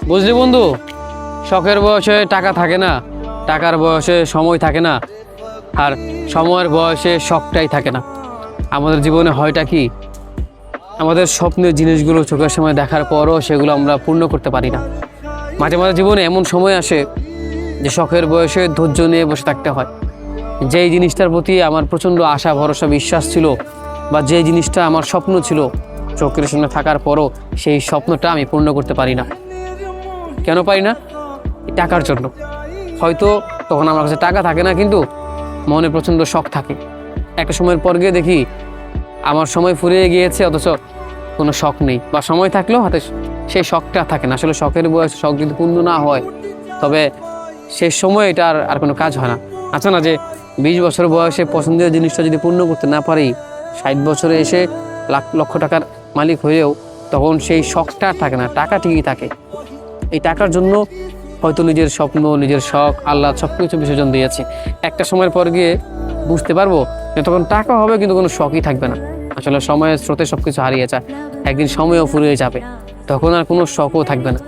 বুঝলি বন্ধু, শখের বয়সে টাকা থাকে না, টাকার বয়সে সময় থাকে না, আর সময়ের বয়সে শখটাই থাকে না। আমাদের জীবনে হয়টা কি, আমাদের স্বপ্নের জিনিসগুলো চোখের সামনে দেখার পরও সেগুলো আমরা পূর্ণ করতে পারি না। মাঝে মাঝে জীবনে এমন সময় আসে যে শখের বয়সে ধৈর্য নিয়ে বসে থাকতে হয়। যেই জিনিসটার প্রতি আমার প্রচণ্ড আশা ভরসা বিশ্বাস ছিল, বা যেই জিনিসটা আমার স্বপ্ন ছিল, চোখের সামনে থাকার পরও সেই স্বপ্নটা আমি পূর্ণ করতে পারি না। কেন পারি না? টাকার জন্য। হয়তো তখন আমার কাছে টাকা থাকে না, কিন্তু মনে প্রচণ্ড শখ থাকে। একটা সময়ের পর গিয়ে দেখি আমার সময় ফুরিয়ে গিয়েছে, অথচ কোনো শখ নেই, বা সময় থাকলেও হাতে সেই শখটা থাকে না। আসলে শখের বয়সে শখ যদি পূর্ণ না হয়, তবে সেই সময় এটা আর কোনো কাজ হয় না। আচ্ছা না, যে 20 বছর বয়সে পছন্দের জিনিসটা যদি পূর্ণ করতে না পারি, 60 বছরে এসে লাখ লক্ষ টাকার মালিক হয়েও তখন সেই শখটা আর থাকে না, টাকা ঠিকই থাকে। এই টাকার জন্য হয়তো নিজের স্বপ্ন, নিজের শখ, আল্লাহ সব কিছু বিসর্জন দিয়েছে। একটা সময়ের পর গিয়ে বুঝতে পারবো যে তখন টাকা হবে কিন্তু কোনো শখই থাকবে না। আসলে সময়ের স্রোতে সব কিছু হারিয়ে যায়, একদিন সময়ও ফুরিয়ে যাবে, তখন আর কোনো শখও থাকবে না।